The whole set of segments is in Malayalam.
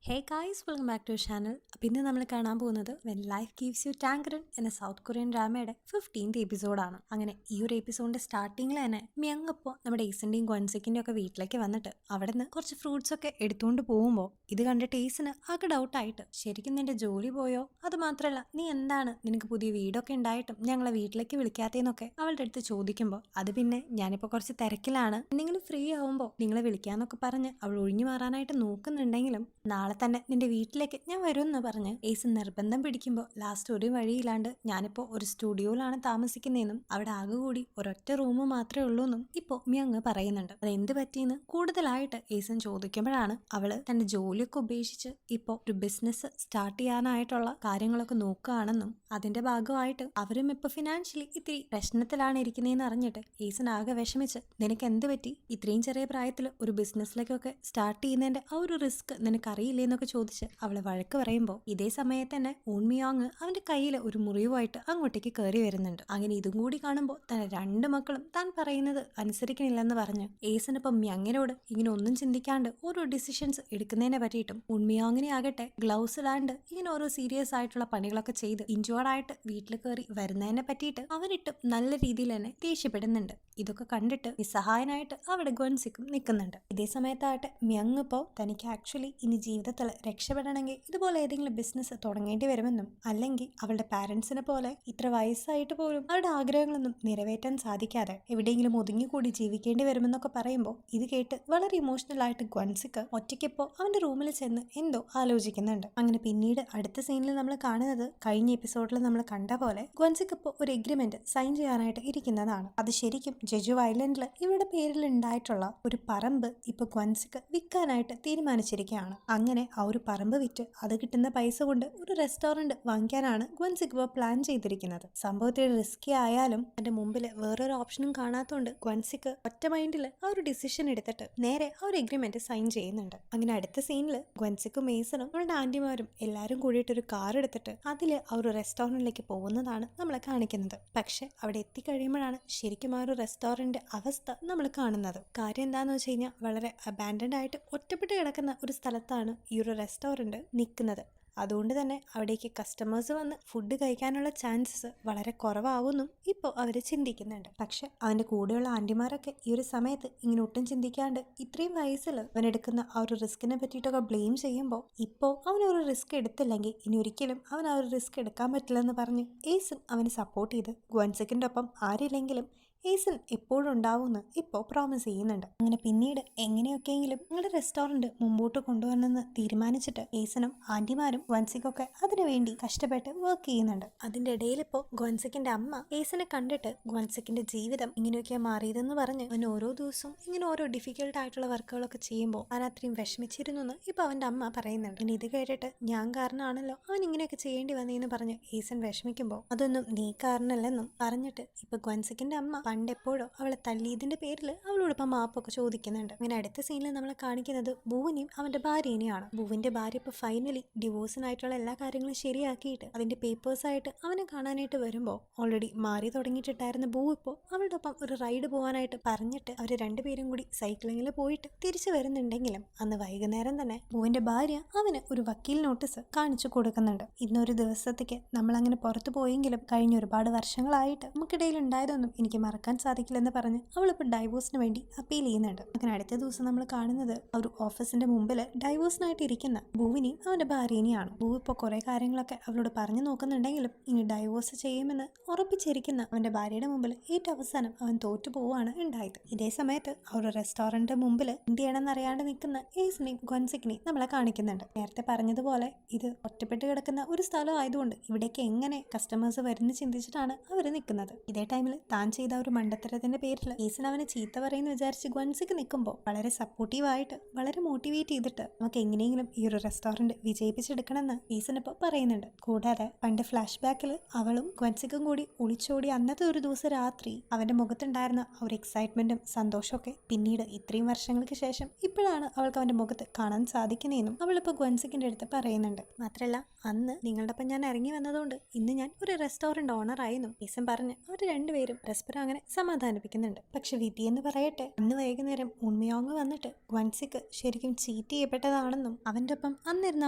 Hey guys, welcome back to channel. അപ്പോൾ ഇന്ന് നമ്മൾ കാണാൻ പോകുന്നത് when life gives you tangerine എന്ന സൗത്ത് കൊറിയൻ ഡ്രാമയുടെ 15th എപ്പിസോഡാണ്. അങ്ങനെ ഈ ഒരു എപ്പിസോഡിന്റെ സ്റ്റാർട്ടിങ്ങിൽ തന്നെ മിയങ് ഇപ്പോൾ നമ്മുടെ ഈസന്റെയും ഗോൻസിക്കിന്റെയും ഒക്കെ വീട്ടിലേക്ക് വന്നിട്ട് അവിടെ നിന്ന് കുറച്ച് ഫ്രൂട്ട്സ് ഒക്കെ എടുത്തുകൊണ്ട് പോകുമ്പോൾ ഇത് കണ്ടിട്ട് ഈസിന് ആകെ ഡൗട്ടായിട്ട്, ശരിക്കും നിന്റെ ജോലി പോയോ, അത് മാത്രമല്ല നീ എന്താണ് നിനക്ക് പുതിയ വീടൊക്കെ ഉണ്ടായിട്ടും ഞങ്ങളെ വീട്ടിലേക്ക് വിളിക്കാത്തേന്നൊക്കെ അവളുടെ അടുത്ത് ചോദിക്കുമ്പോൾ, അത് പിന്നെ ഞാനിപ്പോൾ കുറച്ച് തിരക്കിലാണ്, എന്തെങ്കിലും ഫ്രീ ആവുമ്പോൾ നിങ്ങളെ വിളിക്കാന്നൊക്കെ പറഞ്ഞ് അവൾ ഒഴിഞ്ഞു മാറാനായിട്ട് നോക്കുന്നുണ്ടെങ്കിലും നാളെ തന്നെ നിന്റെ വീട്ടിലേക്ക് ഞാൻ വരുമെന്ന് പറഞ്ഞ് ഏസ് നിർബന്ധം പിടിക്കുമ്പോൾ ലാസ്റ്റ് ഒരു വഴിയില്ലാണ്ട് ഞാനിപ്പോൾ ഒരു സ്റ്റുഡിയോയിലാണ് താമസിക്കുന്നതെന്നും അവിടെ ആകെ കൂടി ഒരൊറ്റ റൂം മാത്രമേ ഉള്ളൂ എന്നും ഇപ്പോൾ മിയങ് പറയുന്നുണ്ട്. അത് എന്ത് പറ്റിയെന്ന് കൂടുതലായിട്ട് ഏസൻ ചോദിക്കുമ്പോഴാണ് അവള് തന്റെ ജോലിയൊക്കെ ഉപേക്ഷിച്ച് ഇപ്പോൾ ഒരു ബിസിനസ് സ്റ്റാർട്ട് ചെയ്യാനായിട്ടുള്ള കാര്യങ്ങളൊക്കെ നോക്കുകയാണെന്നും അതിന്റെ ഭാഗമായിട്ട് അവരും ഇപ്പൊ ഫിനാൻഷ്യലി ഇത്തിരി പ്രശ്നത്തിലാണ് ഇരിക്കുന്നതെന്ന് അറിഞ്ഞിട്ട് ഏസൻ ആകെ വിഷമിച്ച്, നിനക്ക് എന്ത് പറ്റി, ഇത്രയും ചെറിയ പ്രായത്തിൽ ഒരു ബിസിനസ്സിലേക്കൊക്കെ സ്റ്റാർട്ട് ചെയ്യുന്നതിന്റെ ആ ഒരു റിസ്ക് നിനക്കറിയില്ല എന്നൊക്കെ ചോദിച്ച് അവളെ വഴക്ക് പറയുമ്പോൾ ഇതേ സമയത്ത് തന്നെ ഊൺമിയോങ് അവന്റെ കയ്യിൽ ഒരു മുറിവുമായിട്ട് അങ്ങോട്ടേക്ക് കയറി വരുന്നുണ്ട്. അങ്ങനെ ഇതും കൂടി കാണുമ്പോൾ തന്നെ രണ്ട് മക്കളും താൻ പറയുന്നത് അനുസരിക്കണില്ലെന്ന് പറഞ്ഞ് ഏസനിപ്പം മ്യങ്ങിനോട് ഇങ്ങനെ ഒന്നും ചിന്തിക്കാണ്ട് ഓരോ ഡിസിഷൻസ് എടുക്കുന്നതിനെ പറ്റിയിട്ടും ഉൺമിയോങ്ങിനെ ആകട്ടെ ഗ്ലൗസ് ഇടാണ്ട് ഇങ്ങനെ ഓരോ സീരിയസ് ആയിട്ടുള്ള പണികളൊക്കെ ചെയ്ത് ഇഞ്ചോർഡായിട്ട് വീട്ടിൽ കയറി വരുന്നതിനെ പറ്റിയിട്ട് അവരിട്ടും നല്ല രീതിയിൽ തന്നെ ദേഷ്യപ്പെടുന്നുണ്ട്. ഇതൊക്കെ കണ്ടിട്ട് നിസ്സഹായനായിട്ട് അവിടെ ഗോൻസിക്കും നിൽക്കുന്നുണ്ട്. ഇതേ സമയത്തായിട്ട് മ്യങ് ഇപ്പോൾ തനിക്ക് ആക്ച്വലി ഇനി ജീവിതത്തിൽ രക്ഷപ്പെടണമെങ്കിൽ ഇതുപോലെ ഏതെങ്കിലും ബിസിനസ് തുടങ്ങേണ്ടി വരുമെന്നും അല്ലെങ്കിൽ അവളുടെ പാരന്റ്സിനെ പോലെ ഇത്ര വയസ്സായിട്ട് പോലും അവരുടെ ആഗ്രഹങ്ങളൊന്നും നിറവേറ്റാൻ സാധിക്കാതെ എവിടെയെങ്കിലും ഒതുങ്ങിക്കൂടി ജീവിക്കേണ്ടി വരുമെന്നൊക്കെ പറയുമ്പോൾ ഇത് കേട്ട് വളരെ ഇമോഷണൽ ആയിട്ട് ഗോൻസിക്ക് ഒറ്റയ്ക്കിപ്പോൾ അവന്റെ റൂമിൽ ചെന്ന് എന്തോ ആലോചിക്കുന്നുണ്ട്. അങ്ങനെ പിന്നീട് അടുത്ത സീനിൽ നമ്മൾ കാണുന്നത് കഴിഞ്ഞ എപ്പിസോഡിൽ നമ്മൾ കണ്ട പോലെ ഗോൻസിക്ക് ഇപ്പോൾ ഒരു എഗ്രിമെന്റ് സൈൻ ചെയ്യാനായിട്ട് ഇരിക്കുന്നതാണ്. അത് ശരിക്കും ജെജു ഐലൻഡിൽ ഇവരുടെ പേരിൽ ഉണ്ടായിട്ടുള്ള ഒരു പറമ്പ് ഇപ്പൊ ഗോൻസിക്ക് വിൽക്കാനായിട്ട് തീരുമാനിച്ചിരിക്കുകയാണ്. അങ്ങനെ ആ ഒരു പറമ്പ് വിറ്റ് അത് കിട്ടുന്ന പൈസ കൊണ്ട് ഒരു റെസ്റ്റോറന്റ് വാങ്ങിക്കാനാണ് ഗോൻസിക്ക് ഇപ്പോൾ പ്ലാൻ ചെയ്തിരിക്കുന്നത്. സംഭവത്തിൽ റിസ്കി ആയാലും അതിന്റെ മുമ്പിൽ വേറൊരു ഓപ്ഷനും കാണാത്തതുകൊണ്ട് ഗോൻസിക്ക് ഒറ്റ മൈൻഡിൽ ആ ഒരു ഡിസിഷൻ എടുത്തിട്ട് നേരെ ആ ഒരു എഗ്രിമെന്റ് സൈൻ ചെയ്യുന്നുണ്ട്. അങ്ങനെ അടുത്ത സീനിൽ ഗോൻസിക്കും മേസനും അവരുടെ ആന്റിമാരും എല്ലാവരും കൂടിയിട്ട് ഒരു കാർ എടുത്തിട്ട് അതിൽ ആ ഒരു റെസ്റ്റോറന്റിലേക്ക് പോകുന്നതാണ് നമ്മളെ കാണിക്കുന്നത്. പക്ഷെ അവിടെ എത്തിക്കഴിയുമ്പോഴാണ് ശരിക്കും ആ ഒരു റെസ്റ്റോറന്റ് അവസ്ഥ നമ്മൾ കാണുന്നത്. കാര്യം എന്താണെന്ന് വെച്ച് കഴിഞ്ഞാൽ വളരെ അബാൻഡൻഡ് ആയിട്ട് ഒറ്റപ്പെട്ട് കിടക്കുന്ന ഒരു സ്ഥലത്താണ് ഈ ഒരു റെസ്റ്റോറന്റ് നിൽക്കുന്നത്. അതുകൊണ്ട് തന്നെ അവിടേക്ക് കസ്റ്റമേഴ്സ് വന്ന് ഫുഡ് കഴിക്കാനുള്ള ചാൻസസ് വളരെ കുറവാകുമെന്നും ഇപ്പോൾ അവർ ചിന്തിക്കുന്നുണ്ട്. പക്ഷെ അവൻ്റെ കൂടെയുള്ള ആൻറ്റിമാരൊക്കെ ഈ ഒരു സമയത്ത് ഇങ്ങനെ ഒട്ടും ചിന്തിക്കാണ്ട് ഇത്രയും വയസ്സിൽ അവനെടുക്കുന്ന ആ ഒരു റിസ്കിനെ പറ്റിയിട്ടൊക്കെ ബ്ലെയിം ചെയ്യുമ്പോൾ ഇപ്പോൾ അവനൊരു റിസ്ക് എടുത്തില്ലെങ്കിൽ ഇനി ഒരിക്കലും അവൻ ആ ഒരു റിസ്ക് എടുക്കാൻ പറ്റില്ലെന്ന് പറഞ്ഞ് ഏസൻ അവനെ സപ്പോർട്ട് ചെയ്ത് ഗോൻസിക്കിൻ്റെ ഒപ്പം ആരില്ലെങ്കിലും ഏസൻ എപ്പോഴും ഉണ്ടാവുമെന്ന് ഇപ്പോൾ പ്രോമിസ് ചെയ്യുന്നുണ്ട്. അങ്ങനെ പിന്നീട് എങ്ങനെയൊക്കെയെങ്കിലും നിങ്ങളുടെ റെസ്റ്റോറൻറ്റ് മുമ്പോട്ട് കൊണ്ടുവരണമെന്ന് തീരുമാനിച്ചിട്ട് ഏസനും ആൻറ്റിമാരും ഗോൻസിക്കൊക്കെ അതിനുവേണ്ടി കഷ്ടപ്പെട്ട് വർക്ക് ചെയ്യുന്നുണ്ട്. അതിൻ്റെ ഇടയിൽ ഇപ്പോൾ ഗോൻസിക്കിൻ്റെ അമ്മ ഏസനെ കണ്ടിട്ട് ഗോൻസിക്കിൻ്റെ ജീവിതം ഇങ്ങനെയൊക്കെയാണ് മാറിയതെന്ന് പറഞ്ഞ് അവൻ ഓരോ ദിവസവും ഇങ്ങനെ ഓരോ ഡിഫിക്കൽട്ട് ആയിട്ടുള്ള വർക്കുകളൊക്കെ ചെയ്യുമ്പോൾ അവൻ അത്രയും വിഷമിച്ചിരുന്നു എന്ന് ഇപ്പോൾ അവൻ്റെ അമ്മ പറയുന്നുണ്ട്. പിന്നെ ഇത് കേട്ടിട്ട് ഞാൻ കാരണമാണല്ലോ അവൻ ഇങ്ങനെയൊക്കെ ചെയ്യേണ്ടി വന്നതെന്ന് പറഞ്ഞ് ഏസൻ വിഷമിക്കുമ്പോൾ അതൊന്നും നീ കാരണമല്ലെന്നും പറഞ്ഞിട്ട് ഇപ്പോൾ ഗോൻസിക്കിൻ്റെ അമ്മ പണ്ടെപ്പോഴോ അവളെ തല്ലിയതിന്റെ പേരിൽ അവളോടൊപ്പം മാപ്പൊക്കെ ചോദിക്കുന്നുണ്ട്. അങ്ങനെ അടുത്ത സീനിൽ നമ്മളെ കാണിക്കുന്നത് ബുവിനെയും അവന്റെ ഭാര്യേനെയാണ്. ബുവിന്റെ ഭാര്യ ഇപ്പൊ ഫൈനലി ഡിവോഴ്സിനായിട്ടുള്ള എല്ലാ കാര്യങ്ങളും ശരിയാക്കിയിട്ട് അതിന്റെ പേപ്പേഴ്സ് ആയിട്ട് അവനെ കാണാനായിട്ട് വരുമ്പോൾ ഓൾറെഡി മാറി തുടങ്ങിയിട്ടുണ്ടായിരുന്ന ബു ഇപ്പോൾ അവളുടെ ഒപ്പം ഒരു റൈഡ് പോകാനായിട്ട് പറഞ്ഞിട്ട് അവർ രണ്ടുപേരും കൂടി സൈക്ലിങ്ങിൽ പോയിട്ട് തിരിച്ചു വരുന്നുണ്ടെങ്കിലും അന്ന് വൈകുന്നേരം തന്നെ ബുവിന്റെ ഭാര്യ അവന് ഒരു വക്കീൽ നോട്ടീസ് കാണിച്ചു കൊടുക്കുന്നുണ്ട്. ഇന്നൊരു ദിവസത്തേക്ക് നമ്മൾ അങ്ങനെ പുറത്തു പോയെങ്കിലും കഴിഞ്ഞ ഒരുപാട് വർഷങ്ങളായിട്ട് നമുക്കിടയിൽ ഉണ്ടായതൊന്നും എനിക്ക് മറക്കാൻ സാധിക്കില്ലെന്ന് പറഞ്ഞ് അവളിപ്പോൾ ഡൈവോഴ്സിന് വേണ്ടി അപ്പീൽ ചെയ്യുന്നുണ്ട്. അങ്ങനെ അടുത്ത ദിവസം നമ്മൾ കാണുന്നത് ഒരു ഓഫീസിന്റെ മുമ്പിൽ ഡൈവോഴ്സിനായിട്ട് ഇരിക്കുന്ന ബുവിനെയും അവന്റെ ഭാര്യേനെയാണ്. ബു ഇപ്പോൾ കുറെ കാര്യങ്ങളൊക്കെ അവളോട് പറഞ്ഞു നോക്കുന്നുണ്ടെങ്കിലും ഇനി ഡൈവോഴ്സ് ചെയ്യുമെന്ന് ഉറപ്പിച്ചിരിക്കുന്ന അവന്റെ ഭാര്യയുടെ മുമ്പിൽ ഏറ്റവും അവസാനം അവൻ തോറ്റു പോവുകയാണ് ഉണ്ടായത്. ഇതേ സമയത്ത് ആ ഒരു റെസ്റ്റോറന്റിന്റെ മുമ്പിൽ എന്ത് ചെയ്യണമെന്നറിയാണ്ട് നിൽക്കുന്ന ഏസിനെയും ഗോൻസിക്കിനെയും നമ്മളെ കാണിക്കുന്നുണ്ട്. നേരത്തെ പറഞ്ഞതുപോലെ ഇത് ഒറ്റപ്പെട്ട് കിടക്കുന്ന ഒരു സ്ഥലം ആയതുകൊണ്ട് ഇവിടേക്ക് എങ്ങനെ കസ്റ്റമേഴ്സ് വരുന്ന ചിന്തിച്ചിട്ടാണ് അവർ നിൽക്കുന്നത്. ഇതേ ടൈമിൽ താൻ ചെയ്ത ഒരു മണ്ടത്തരത്തിന്റെ പേരിൽ ഏസൻ അവനെ ചീത്ത പറയുന്ന വിചാരിച്ച് ഗോൻസിക്ക് നിൽക്കുമ്പോൾ വളരെ സപ്പോർട്ടീവായിട്ട് വളരെ മോട്ടിവേറ്റ് ചെയ്തിട്ട് നമുക്ക് എങ്ങനെയെങ്കിലും ഈ ഒരു റെസ്റ്റോറന്റ് വിജയിപ്പിച്ചെടുക്കണമെന്ന് ഏസൻ ഇപ്പോൾ പറയുന്നുണ്ട്. കൂടാതെ പണ്ട് ഫ്ലാഷ് ബാക്കിൽ അവളും ഗോൻസിക്കും കൂടി ഒളിച്ചോടി അന്നത്തെ ഒരു ദിവസം രാത്രി അവന്റെ മുഖത്തുണ്ടായിരുന്ന ആ ഒരു എക്സൈറ്റ്മെന്റും സന്തോഷമൊക്കെ പിന്നീട് ഇത്രയും വർഷങ്ങൾക്ക് ശേഷം ഇപ്പോഴാണ് അവൾക്ക് അവന്റെ മുഖത്ത് കാണാൻ സാധിക്കുന്നതെന്നും അവളിപ്പോൾ ഗോൻസിക്കിന്റെ അടുത്ത് പറയുന്നുണ്ട്. മാത്രമല്ല അന്ന് നിങ്ങളുടെ ഒപ്പം ഞാൻ ഇറങ്ങി വന്നതുകൊണ്ട് ഇന്ന് ഞാൻ ഒരു റെസ്റ്റോറന്റ് ഓണർ ആയെന്നും ഏസൻ പറഞ്ഞ് അവർ രണ്ടുപേരും പരസ്പരം അങ്ങനെ സമാധാനിപ്പിക്കുന്നുണ്ട്. പക്ഷെ വിധി എന്ന് പറയട്ടെ, അന്ന് വൈകുന്നേരം ഉൺമിയോങ് വന്നിട്ട് ഗ്വൻസിക്ക് ശരിക്കും ചീറ്റ് ചെയ്യപ്പെട്ടതാണെന്നും അവന്റെ ഒപ്പം അന്നിരുന്ന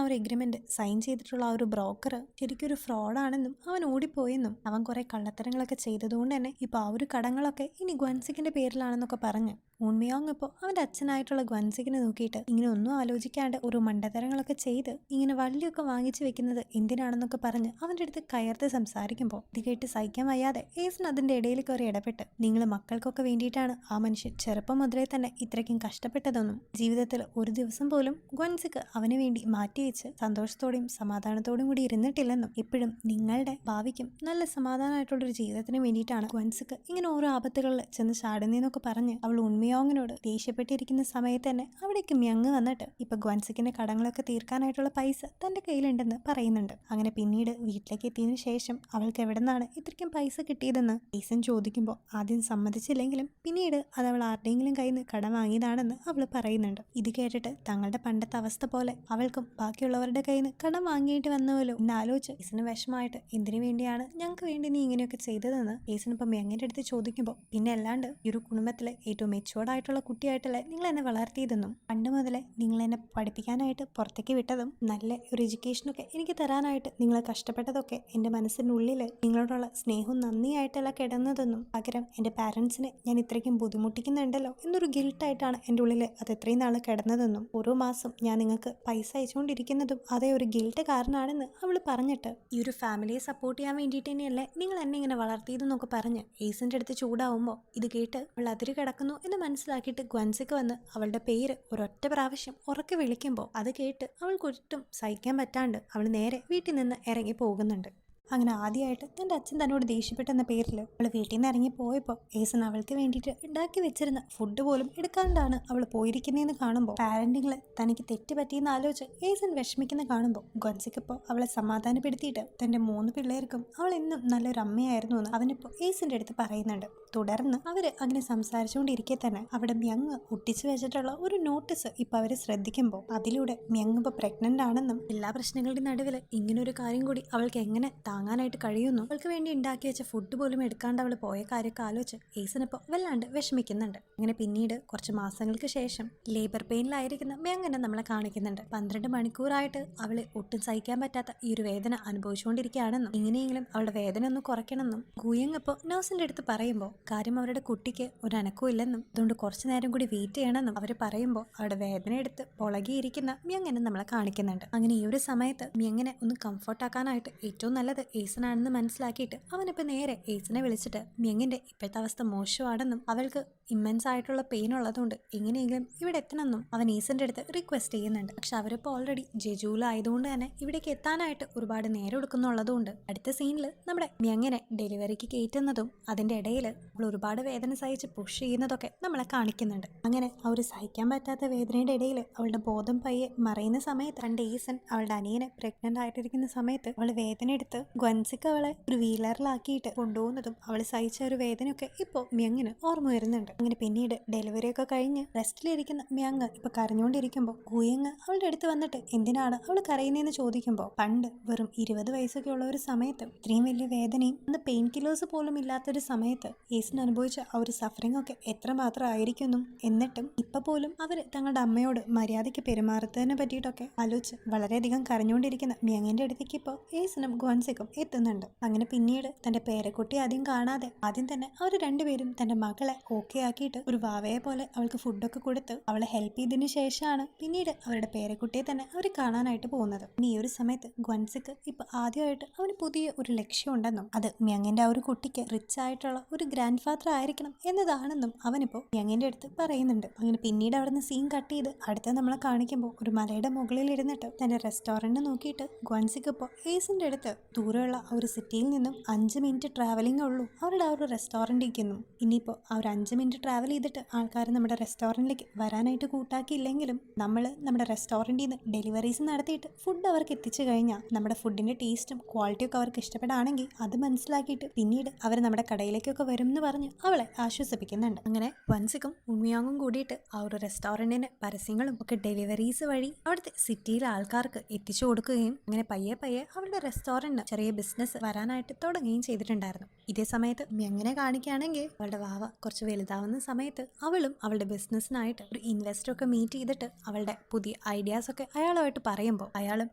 ആ ഒരു എഗ്രിമെന്റ് സൈൻ ചെയ്തിട്ടുള്ള ആ ഒരു ബ്രോക്കർ ശരിക്കും ഒരു ഫ്രോഡാണെന്നും അവൻ ഓടിപ്പോയെന്നും അവൻ കുറെ കള്ളത്തരങ്ങളൊക്കെ ചെയ്തതുകൊണ്ട് തന്നെ ഇപ്പൊ ആ ഒരു കടങ്ങളൊക്കെ ഇനി ഗ്വൻസിക്കിന്റെ പേരിലാണെന്നൊക്കെ പറഞ്ഞ് ഉൺമിയോങ് ഇപ്പോൾ അവന്റെ അച്ഛനായിട്ടുള്ള ഗ്വൻസിക്കിനെ നോക്കിയിട്ട് ഇങ്ങനെ ഒന്നും ആലോചിക്കാണ്ട് ഒരു മണ്ടത്തരങ്ങളൊക്കെ ചെയ്ത് ഇങ്ങനെ വള്ളിയൊക്കെ വാങ്ങിച്ചു വെക്കുന്നത് എന്തിനാണെന്നൊക്കെ പറഞ്ഞ് അവന്റെ അടുത്ത് കയർത്ത് സംസാരിക്കുമ്പോൾ ഇത് കേട്ട് സഹിക്കാൻ വയ്യാതെ ഏസൻ അതിന്റെ ഇടയിൽ കയറി ഇടപെട്ട് നിങ്ങൾ മക്കൾക്കൊക്കെ വേണ്ടിയിട്ടാണ് ആ മനുഷ്യൻ ചെറുപ്പം മുതലേ തന്നെ ഇത്രയ്ക്കും കഷ്ടപ്പെട്ടതെന്നും ജീവിതത്തിൽ ഒരു ദിവസം പോലും ഗ്വൻസിക്ക് അവന് വേണ്ടി മാറ്റിവെച്ച് സന്തോഷത്തോടെയും സമാധാനത്തോടും കൂടി ഇരുന്നിട്ടില്ലെന്നും എപ്പോഴും നിങ്ങളുടെ ഭാവിക്കും നല്ല സമാധാനമായിട്ടുള്ളൊരു ജീവിതത്തിന് വേണ്ടിയിട്ടാണ് ഗ്വൻസിക്ക് ഇങ്ങനെ ഓരോ ആപത്തുകളിൽ ചെന്ന് ചാടുന്നതെന്നൊക്കെ പറഞ്ഞ് അവൾ ഉൺമിയോങ്ങിനോട് ദേഷ്യപ്പെട്ടിരിക്കുന്ന സമയത്ത് തന്നെ അവിടേക്ക് മ്യങ് വന്നിട്ട് ഇപ്പൊ ഗ്വൻസിക്കിന്റെ കടങ്ങളൊക്കെ തീർക്കാനായിട്ടുള്ള പൈസ തന്റെ കയ്യിലുണ്ടെന്ന് പറയുന്നുണ്ട്. അങ്ങനെ പിന്നീട് വീട്ടിലേക്ക് എത്തിയതിനു ശേഷം അവൾക്ക് എവിടെ നിന്നാണ് ഇത്രയ്ക്കും പൈസ കിട്ടിയതെന്ന് ഈസൻ ചോദിക്കുമ്പോൾ ആദ്യം സമ്മതിച്ചില്ലെങ്കിലും പിന്നീട് അത് അവൾ ആരുടെയെങ്കിലും കയ്യിൽ നിന്ന് കടം വാങ്ങിയതാണെന്ന് അവൾ പറയുന്നുണ്ട്. ഇത് കേട്ടിട്ട് തങ്ങളുടെ പണ്ടത്തെ അവസ്ഥ പോലെ അവൾക്കും ബാക്കിയുള്ളവരുടെ കയ്യിൽ നിന്ന് കടം വാങ്ങിയിട്ട് വന്നുവല്ലോ എന്നാലോചിച്ച് ഈസന് വിഷമമായിട്ട് എന്തിനു വേണ്ടിയാണ് ഞങ്ങൾക്ക് വേണ്ടി നീ ഇങ്ങനെയൊക്കെ ചെയ്തതെന്ന് ഈസൻ ഇപ്പം മ്യങ്ങിന്റെ അടുത്ത് ചോദിക്കുമ്പോൾ പിന്നെ അല്ലാണ്ട് ഈ ഒരു കുടുംബത്തിലെ ഏറ്റവും മെച്ചുവേർഡായിട്ടുള്ള കുട്ടിയായിട്ടല്ലേ നിങ്ങൾ എന്നെ വളർത്തിയതെന്നും പണ്ട് മുതലേ നിങ്ങൾ എന്നെ പഠിപ്പിക്കാനായിട്ട് പുറത്തേക്ക് വിട്ടതും നല്ല ഒരു എഡ്യൂക്കേഷനൊക്കെ എനിക്ക് തരാനായിട്ട് നിങ്ങൾ കഷ്ടപ്പെട്ടതൊക്കെ എൻ്റെ മനസ്സിൻ്റെ ഉള്ളിൽ നിങ്ങളോടുള്ള സ്നേഹവും നന്ദിയായിട്ടല്ല കിടന്നതെന്നും പകരം എൻ്റെ പാരൻസിനെ ഞാൻ ഇത്രയ്ക്കും ബുദ്ധിമുട്ടിക്കുന്നുണ്ടല്ലോ എന്നൊരു ഗിൽട്ടായിട്ടാണ് എൻ്റെ ഉള്ളിൽ അത് എത്രയും നാൾ കിടന്നതെന്നും ഓരോ മാസം ഞാൻ നിങ്ങൾക്ക് പൈസ അയച്ചുകൊണ്ടിരിക്കുന്നതും അതേ ഒരു ഗിൽട്ട് കാരണമാണെന്ന് അവൾ പറഞ്ഞിട്ട് ഈ ഒരു ഫാമിലിയെ സപ്പോർട്ട് ചെയ്യാൻ വേണ്ടിയിട്ട് തന്നെയല്ലേ നിങ്ങൾ എന്നെ ഇങ്ങനെ വളർത്തിയതെന്നൊക്കെ പറഞ്ഞ് ഏസിൻ്റെ അടുത്ത് ചൂടാവുമ്പോൾ ഇത് കേട്ട് അവൾ അതിര് കിടക്കുന്നു എന്ന് മനസ്സിലാക്കിയിട്ട് ഗ്വൻസിക്ക് വന്ന് അവളുടെ പേര് ഒരൊറ്റ പ്രാവശ്യം ഉറക്കെ വിളിക്കുമ്പോൾ അത് കേട്ട് അവൾക്കൊട്ടും സഹിക്കാൻ പറ്റാണ്ട് അവൾ നേരെ വീട്ടിൽ നിന്ന് ഇറങ്ങി പോകുന്നുണ്ട്. അങ്ങനെ ആദ്യമായിട്ട് തൻ്റെ അച്ഛൻ തന്നോട് ദേഷ്യപ്പെട്ടെന്ന പേരിൽ അവൾ വീട്ടിൽ നിന്ന് ഇറങ്ങി പോയപ്പോൾ ഏസൻ അവൾക്ക് വേണ്ടിയിട്ട് ഉണ്ടാക്കി വെച്ചിരുന്ന ഫുഡ് പോലും എടുക്കാണ്ടാണ് അവൾ പോയിരിക്കുന്നതെന്ന് കാണുമ്പോൾ പാരന്റിങ്ങിൽ തനിക്ക് തെറ്റ് പറ്റിയെന്ന് ആലോചിച്ച് ഏസൻ വിഷമിക്കുന്ന കാണുമ്പോൾ ഗ്വൻസിക്കിപ്പോൾ അവളെ സമാധാനപ്പെടുത്തിയിട്ട് തൻ്റെ 3 പിള്ളേർക്കും അവൾ എന്നും നല്ലൊരു അമ്മയായിരുന്നു എന്ന് അവനിപ്പോൾ ഏസിൻ്റെ അടുത്ത് പറയുന്നുണ്ട്. തുടർന്ന് അവർ അങ്ങനെ സംസാരിച്ചുകൊണ്ടിരിക്കെ തന്നെ അവിടെ മ്യങ് ഒട്ടിച്ചു വെച്ചിട്ടുള്ള ഒരു നോട്ടീസ് ഇപ്പൊ അവര് ശ്രദ്ധിക്കുമ്പോൾ അതിലൂടെ മ്യങ് ഇപ്പൊ പ്രഗ്നന്റ് ആണെന്നും എല്ലാ പ്രശ്നങ്ങളുടെ നടുവിൽ ഇങ്ങനൊരു കാര്യം കൂടി അവൾക്ക് എങ്ങനെ താങ്ങാനായിട്ട് കഴിയുന്നു അവൾക്ക് വേണ്ടി ഉണ്ടാക്കി വെച്ച ഫുഡ് പോലും എടുക്കാണ്ട് അവൾ പോയ കാര്യമൊക്കെ ആലോചിച്ച് ഏസനിപ്പോൾ വല്ലാണ്ട് വിഷമിക്കുന്നുണ്ട്. അങ്ങനെ പിന്നീട് കുറച്ച് മാസങ്ങൾക്ക് ശേഷം ലേബർ പെയിനിലായിരിക്കുന്ന മ്യങ്ങിനെ നമ്മളെ കാണിക്കുന്നുണ്ട്. 12 മണിക്കൂറായിട്ട് അവള് ഒട്ടും സഹിക്കാൻ പറ്റാത്ത ഈ ഒരു വേദന അനുഭവിച്ചുകൊണ്ടിരിക്കുകയാണെന്നും ഇങ്ങനെയെങ്കിലും അവളുടെ വേദന ഒന്ന് കുറയ്ക്കണമെന്നും ഗുയങ് ഇപ്പോൾ നഴ്സിന്റെ അടുത്ത് പറയുമ്പോൾ കാര്യം അവരുടെ കുട്ടിക്ക് ഒരു അനക്കവും ഇല്ലെന്നും അതുകൊണ്ട് കുറച്ചു നേരം കൂടി വെയിറ്റ് ചെയ്യണമെന്നും അവർ പറയുമ്പോൾ അവരുടെ വേദന എടുത്ത് പൊളകിയിരിക്കുന്ന മ്യങ്ങിനെ നമ്മളെ കാണിക്കുന്നുണ്ട്. അങ്ങനെ ഈ ഒരു സമയത്ത് മ്യങ്ങിനെ ഒന്ന് കംഫർട്ടാക്കാനായിട്ട് ഏറ്റവും നല്ലത് ഏസനാണെന്ന് മനസ്സിലാക്കിയിട്ട് അവനിപ്പോൾ നേരെ ഏസനെ വിളിച്ചിട്ട് മ്യങ്ങിന്റെ ഇപ്പോഴത്തെ അവസ്ഥ മോശമാണെന്നും അവൾക്ക് ഇമ്മൻസ് ആയിട്ടുള്ള പെയിൻ ഉള്ളതുകൊണ്ട് എങ്ങനെയെങ്കിലും ഇവിടെ എത്തണമെന്നും അവൻ ഏസന്റെ അടുത്ത് റിക്വസ്റ്റ് ചെയ്യുന്നുണ്ട്. പക്ഷെ അവരിപ്പോൾ ഓൾറെഡി ജെജൂലായതുകൊണ്ട് തന്നെ ഇവിടേക്ക് എത്താനായിട്ട് ഒരുപാട് നേരം എടുക്കുന്നുള്ളതുകൊണ്ട് അടുത്ത സീനിൽ നമ്മുടെ മ്യങ്ങിനെ ഡെലിവറിക്ക് കയറ്റുന്നതും അതിന്റെ ഇടയിൽ അവൾ ഒരുപാട് വേദന സഹിച്ച് പുഷ് ചെയ്യുന്നതൊക്കെ നമ്മളെ കാണിക്കുന്നുണ്ട്. അങ്ങനെ ആ ഒരു സഹിക്കാൻ പറ്റാത്ത വേദനയുടെ ഇടയിൽ അവളുടെ ബോധം പയ്യെ മറയുന്ന സമയത്ത് പണ്ട് ഈസൻ അവളുടെ അനിയനെ പ്രഗ്നന്റ് ആയിട്ടിരിക്കുന്ന സമയത്ത് അവൾ വേദന എടുത്ത് ഗ്വൻസിക്ക് അവളെ ഒരു വീലറിലാക്കിയിട്ട് കൊണ്ടുപോകുന്നതും അവൾ സഹിച്ച ഒരു വേദനയൊക്കെ ഇപ്പോൾ മ്യങ്ങിന് ഓർമ്മ വരുന്നുണ്ട്. അങ്ങനെ പിന്നീട് ഡെലിവറി ഒക്കെ കഴിഞ്ഞ് റെസ്റ്റിലിരിക്കുന്ന മ്യങ് ഇപ്പൊ കരഞ്ഞുകൊണ്ടിരിക്കുമ്പോൾ ഗുയങ് അവളുടെ അടുത്ത് വന്നിട്ട് എന്തിനാണ് അവൾ കരയുന്നതെന്ന് ചോദിക്കുമ്പോൾ പണ്ട് വെറും 20 വയസ്സൊക്കെ ഉള്ള ഒരു സമയത്ത് ഇത്രയും വലിയ വേദനയും അന്ന് പെയിൻ കില്ലേഴ്സ് പോലും ഇല്ലാത്തൊരു സമയത്ത് ഏസിന് അനുഭവിച്ച ആ ഒരു സഫറിംഗ് ഒക്കെ എത്രമാത്രം ആയിരിക്കുന്നു എന്നിട്ടും ഇപ്പൊ പോലും അവര് തങ്ങളുടെ അമ്മയോട് മര്യാദയ്ക്ക് പെരുമാറുന്നതിനെ പറ്റിയിട്ടൊക്കെ ആലോചിച്ച് വളരെയധികം കരഞ്ഞുകൊണ്ടിരിക്കുന്ന മ്യങ്ങിന്റെ അടുത്തേക്ക് ഇപ്പോൾ ഏസിനും ഗ്വൻസിക്കും എത്തുന്നുണ്ട്. അങ്ങനെ പിന്നീട് തന്റെ പേരക്കുട്ടി ആദ്യം കാണാതെ ആദ്യം തന്നെ അവർ രണ്ടുപേരും തന്റെ മകളെ ഓക്കെ ആക്കിയിട്ട് ഒരു വാവയെ പോലെ അവൾക്ക് ഫുഡൊക്കെ കൊടുത്ത് അവളെ ഹെൽപ്പ് ചെയ്തതിനു ശേഷമാണ് പിന്നീട് അവരുടെ പേരക്കുട്ടിയെ തന്നെ അവർ കാണാനായിട്ട് പോകുന്നത്. ഇനി ഈ ഒരു സമയത്ത് ഗ്വൻസിക്ക് ഇപ്പൊ ആദ്യമായിട്ട് അവന് പുതിയ ഒരു ലക്ഷ്യം ഉണ്ടെന്നും അത് മ്യങ്ങിന്റെ ആ ഒരു കുട്ടിക്ക് റിച്ച് ആയിട്ടുള്ള ഒരു ഗ്രാൻഡ് ഫാദർ ആയിരിക്കണം എന്നതാണെന്നും അവനിപ്പോൾ മ്യങ്ങിന്റെ അടുത്ത് പറയുന്നുണ്ട്. അങ്ങനെ പിന്നീട് അവിടുന്ന് സീൻ കട്ട് ചെയ്ത് അടുത്ത നമ്മളെ കാണിക്കുമ്പോൾ ഒരു മലയുടെ മുകളിൽ ഇരുന്നിട്ട് തന്റെ റെസ്റ്റോറന്റ് നോക്കിയിട്ട് ഗ്വൻസിക്ക് ഇപ്പോൾ ഏസിന്റെ അടുത്ത് ദൂരെയുള്ള ആ ഒരു സിറ്റിയിൽ നിന്നും 5 മിനിറ്റ് ട്രാവലിംഗ് ഉള്ളൂ അവരുടെ ആ ഒരു റെസ്റ്റോറൻറ്റിലേക്കൊന്നും. ഇനിയിപ്പോൾ ആ ഒരു 5 മിനിറ്റ് ട്രാവൽ ചെയ്തിട്ട് ആൾക്കാർ നമ്മുടെ റെസ്റ്റോറൻറ്റിലേക്ക് വരാനായിട്ട് കൂട്ടാക്കിയില്ലെങ്കിലും നമ്മൾ നമ്മുടെ റെസ്റ്റോറൻറ്റിൽ നിന്ന് ഡെലിവറീസ് നടത്തിയിട്ട് ഫുഡ് അവർക്ക് എത്തിച്ചു കഴിഞ്ഞാൽ നമ്മുടെ ഫുഡിന്റെ ടേസ്റ്റും ക്വാളിറ്റിയും ഒക്കെ അവർക്ക് ഇഷ്ടപ്പെടാണെങ്കിൽ അത് മനസ്സിലാക്കിയിട്ട് പിന്നീട് അവർ നമ്മുടെ കടയിലേക്കൊക്കെ വരും എന്ന് പറഞ്ഞ് അവളെ ആശ്വസിപ്പിക്കുന്നുണ്ട്. അങ്ങനെ വൻസിക്കും ഉണ്മിയാങ്ങും കൂടിയിട്ട് ആ ഒരു റെസ്റ്റോറൻറ്റിന് പരസ്യങ്ങളും ഒക്കെ ഡെലിവറീസ് വഴി അവിടുത്തെ സിറ്റിയിലെ ആൾക്കാർക്ക് എത്തിച്ചു കൊടുക്കുകയും അങ്ങനെ പയ്യെ പയ്യെ അവളുടെ റെസ്റ്റോറൻറ്റ് ചെറിയ ചെറിയ ബിസിനസ് വരാനായിട്ട് തുടങ്ങുകയും ചെയ്തിട്ടുണ്ടായിരുന്നു. ഇതേ സമയത്ത് മെങ്ങനെ കാണിക്കുകയാണെങ്കിൽ അവളുടെ വാവ കുറച്ച് വലുതാവുന്ന സമയത്ത് അവളും അവളുടെ ബിസിനസ്സിനായിട്ട് ഒരു ഇൻവെസ്റ്ററൊക്കെ മീറ്റ് ചെയ്തിട്ട് അവളുടെ പുതിയ ഐഡിയാസ് ഒക്കെ അയാളുമായിട്ട് പറയുമ്പോൾ അയാളും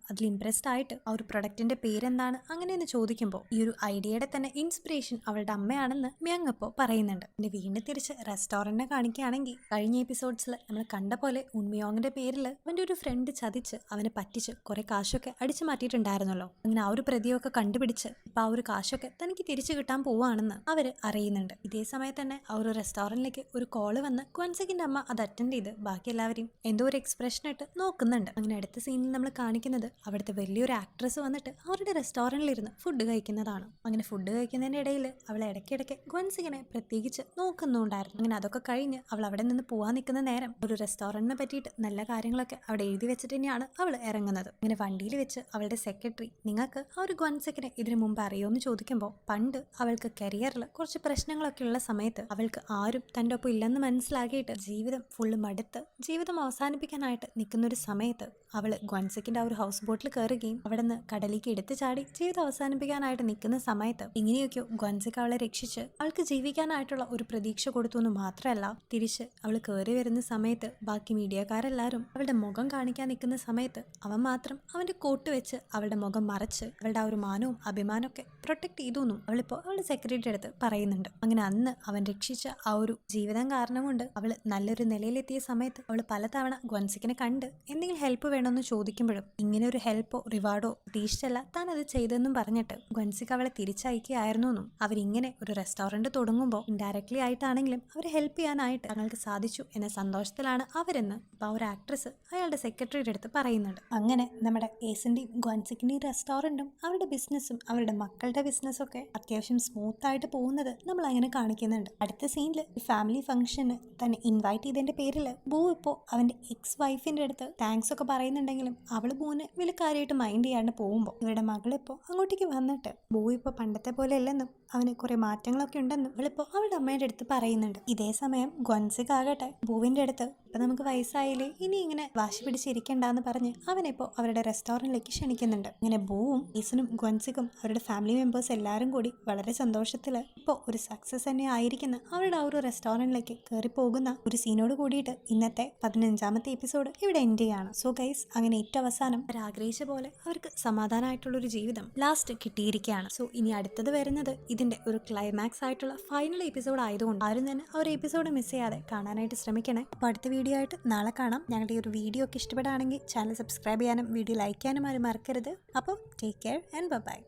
അതിൽ ഇംപ്രസ്ഡ് ആയിട്ട് ആ ഒരു പ്രൊഡക്റ്റിന്റെ പേരെന്താണ് അങ്ങനെയെന്ന് ചോദിക്കുമ്പോൾ ഈ ഒരു ഐഡിയയുടെ തന്നെ ഇൻസ്പിറേഷൻ അവളുടെ അമ്മയാണെന്ന് മെങ്ങപ്പോ പറയുന്നുണ്ട്. പിന്നെ വീണ്ടും തിരിച്ച് റെസ്റ്റോറന്റിനെ കാണിക്കുകയാണെങ്കിൽ കഴിഞ്ഞ എപ്പിസോഡ്സിൽ നമ്മൾ കണ്ട പോലെ ഉൺമിയോങ്ങിന്റെ പേരിൽ അവന്റെ ഒരു ഫ്രണ്ട് ചതിച്ച് അവനെ പറ്റിച്ച് കുറെ കാശൊക്കെ അടിച്ചു മാറ്റിയിട്ടുണ്ടായിരുന്നല്ലോ. അങ്ങനെ ആ ഒരു പ്രതിയൊക്കെ കണ്ടുപിടിച്ച് ഇപ്പൊ ആ ഒരു കാശൊക്കെ തനിക്ക് തിരിച്ചു കിട്ടാൻ പോവാണെന്ന് അവര് അറിയുന്നുണ്ട്. ഇതേ സമയത്ത് തന്നെ ആ ഒരു റെസ്റ്റോറന്റിലേക്ക് ഒരു കോള് വന്ന് ക്വൻസിക്കിന്റെ അമ്മ അത് അറ്റൻഡ് ചെയ്ത് ബാക്കി എല്ലാവരെയും എന്തോ ഒരു എക്സ്പ്രഷൻ ആയിട്ട് നോക്കുന്നുണ്ട്. അങ്ങനെ അടുത്ത സീനിൽ നമ്മൾ കാണിക്കുന്നത് അവിടുത്തെ വലിയൊരു ആക്ട്രസ് വന്നിട്ട് അവരുടെ റെസ്റ്റോറന്റിലിരുന്ന് ഫുഡ് കഴിക്കുന്നതാണ്. അങ്ങനെ ഫുഡ് കഴിക്കുന്നതിന്റെ ഇടയിൽ അവൾ ഇടയ്ക്കിടയ്ക്ക് ക്വൻസിക്കിനെ പ്രത്യേകിച്ച് നോക്കുന്നുണ്ടായിരുന്നു. അങ്ങനെ അതൊക്കെ കഴിഞ്ഞ് അവൾ അവിടെ നിന്ന് പോവാൻ നിൽക്കുന്ന നേരം ഒരു റെസ്റ്റോറന്റിനെ പറ്റിയിട്ട് നല്ല കാര്യങ്ങളൊക്കെ അവിടെ എഴുതി വെച്ചിട്ട് തന്നെയാണ് അവൾ ഇറങ്ങുന്നത്. അങ്ങനെ വണ്ടിയിൽ വെച്ച് അവളുടെ സെക്രട്ടറി നിങ്ങൾക്ക് ആ ഒരു ക്വൻസിക്കിനെ ഇതിനു മുമ്പ് അറിയുമെന്ന് ചോദിക്കുമ്പോൾ പണ്ട് അവൾക്ക് കരിയറിൽ കുറച്ച് പ്രശ്നങ്ങളൊക്കെ ഉള്ള സമയത്ത് അവൾക്ക് ആരും തൻ്റെ ഒപ്പം ഇല്ലെന്ന് മനസ്സിലാക്കിയിട്ട് ജീവിതം ഫുള്ള് മടുത്ത് ജീവിതം അവസാനിപ്പിക്കാനായിട്ട് നിൽക്കുന്ന ഒരു സമയത്ത് അവൾ ഗ്വൻസിക്കിന്റെ ആ ഒരു ഹൗസ് ബോട്ടിൽ കയറുകയും അവിടെ നിന്ന് കടലിലേക്ക് എടുത്തു ചാടി ജീവിതം അവസാനിപ്പിക്കാനായിട്ട് നിൽക്കുന്ന സമയത്ത് ഇങ്ങനെയൊക്കെയോ ഗ്വൻസിക്ക് അവളെ രക്ഷിച്ച് അവൾക്ക് ജീവിക്കാനായിട്ടുള്ള ഒരു പ്രതീക്ഷ കൊടുത്തു എന്ന് മാത്രമല്ല തിരിച്ച് അവൾ കയറി വരുന്ന സമയത്ത് ബാക്കി മീഡിയക്കാരെല്ലാവരും അവളുടെ മുഖം കാണിക്കാൻ നിൽക്കുന്ന സമയത്ത് അവൻ മാത്രം അവന്റെ കോട്ട് വെച്ച് അവളുടെ മുഖം മറച്ച് അവളുടെ ആ ഒരു മാനവും അഭിമാനമൊക്കെ പ്രൊട്ടക്ട് ചെയ്തു എന്നും അവളിപ്പോൾ അവളുടെ സെക്രട്ടറി അടുത്ത് പറയുന്നുണ്ട്. അങ്ങനെ അന്ന് അവൻ രക്ഷിച്ച ആ ഒരു ജീവിതം കാരണം കൊണ്ട് അവൾ നല്ലൊരു നിലയിലെത്തിയ സമയത്ത് അവൾ പലതവണ ഗ്വൻസിക്കിനെ കണ്ട് എന്തെങ്കിലും ഹെൽപ്പ് വേണമെന്ന് ചോദിക്കുമ്പോഴും ഇങ്ങനെ ഒരു ഹെൽപ്പോ റിവാർഡോ പ്രതീക്ഷിച്ചല്ല താൻ അത് ചെയ്തെന്നും പറഞ്ഞിട്ട് ഗ്വൻസിക്ക് അവളെ തിരിച്ചയക്കുകയായിരുന്നു എന്നും അവരിങ്ങനെ ഒരു റെസ്റ്റോറന്റ് തുടങ്ങുമ്പോൾ ഇൻഡയറക്ട്ലി ആയിട്ടാണെങ്കിലും അവരെ ഹെൽപ്പ് ചെയ്യാനായിട്ട് തങ്ങൾക്ക് സാധിച്ചു എന്ന സന്തോഷത്തിലാണ് അവരെന്ന് ഇപ്പൊ ആ ഒരു ആക്ട്രസ് അയാളുടെ സെക്രട്ടറിയുടെ അടുത്ത് പറയുന്നുണ്ട്. അങ്ങനെ നമ്മുടെ ഏസിന്റെയും ഗ്വൻസിക്കിന്റെയും റെസ്റ്റോറന്റും അവരുടെ ബിസിനസ്സും അവരുടെ മക്കളുടെ ബിസിനസ്സും ഒക്കെ അത്യാവശ്യം സ്മൂത്ത് ആയിട്ട് പോകുന്നത് നമ്മൾ അങ്ങനെ കാണിക്കുന്നുണ്ട്. അടുത്ത സീനിൽ ഫാമിലി ഫംഗ്ഷന് തന്നെ ഇൻവൈറ്റ് ചെയ്തതിന്റെ പേരിൽ ബൂ ഇപ്പോൾ അവന്റെ എക്സ് വൈഫിന്റെ അടുത്ത് താങ്ക്സ് ഒക്കെ പറയുന്നുണ്ടെങ്കിലും അവള് ബൂവിനെ വലിയ കാര്യമായിട്ട് മൈൻഡ് ചെയ്യാണ്ട് പോകുമ്പോൾ ഇവരുടെ മകളിപ്പോൾ അങ്ങോട്ടേക്ക് വന്നിട്ട് ബൂ ഇപ്പോൾ പണ്ടത്തെ പോലെ അല്ലെന്നും അവന് കുറെ മാറ്റങ്ങളൊക്കെ ഉണ്ടെന്നും അവളിപ്പോൾ അവളുടെ അമ്മയുടെ അടുത്ത് പറയുന്നുണ്ട്. ഇതേ സമയം ഗ്വൻസിക്ക് ആകട്ടെ ബൂവിന്റെ അടുത്ത് ഇപ്പൊ നമുക്ക് വയസ്സായില്ലേ ഇനി ഇങ്ങനെ വാശി പിടിച്ചിരിക്കണ്ടെന്ന് പറഞ്ഞ് അവനിപ്പോൾ അവരുടെ റെസ്റ്റോറന്റിലേക്ക് ക്ഷണിക്കുന്നുണ്ട്. അങ്ങനെ ബൂവും ഈസനും ഗ്വൻസിക്കും അവരുടെ ഫാമിലി മെമ്പേഴ്സ് എല്ലാവരും കൂടി വളരെ സന്തോഷത്തിൽ ഇപ്പോൾ ഒരു സക്സസ് തന്നെ ആയിരിക്കുന്ന അവരുടെ ആ ഒരു റെസ്റ്റോറന്റിലേക്ക് കയറി പോകുന്ന ഒരു സീനോട് കൂടിയിട്ട് ഇന്നത്തെ 15ാമത്തെ എപ്പിസോഡ് ഇവിടെ എൻഡ് ചെയ്യാണ്. സോ ഗൈസ് അങ്ങനെ ഏറ്റവും അവസാനം അവരാഗ്രഹിച്ച പോലെ അവർക്ക് സമാധാനമായിട്ടുള്ളൊരു ജീവിതം ലാസ്റ്റ് കിട്ടിയിരിക്കുകയാണ്. സോ ഇനി അടുത്തത് വരുന്നത് ഇതിന്റെ ഒരു ക്ലൈമാക്സ് ആയിട്ടുള്ള ഫൈനൽ എപ്പിസോഡ് ആയതുകൊണ്ട് ആരും തന്നെ ആ ഒരു എപ്പിസോഡ് മിസ് ചെയ്യാതെ കാണാനായിട്ട് ശ്രമിക്കണേ. അപ്പോൾ അടുത്ത വീഡിയോ ആയിട്ട് നാളെ കാണാം. ഞങ്ങളുടെ ഈ ഒരു വീഡിയോ ഒക്കെ ഇഷ്ടപ്പെടുകയാണെങ്കിൽ ചാനൽ സബ്സ്ക്രൈബ് ചെയ്യാനും വീഡിയോ ലൈക്ക് ചെയ്യാനും ആരും മറക്കരുത്. അപ്പോൾ ടേക്ക് കെയർ ആൻഡ് ബൈ.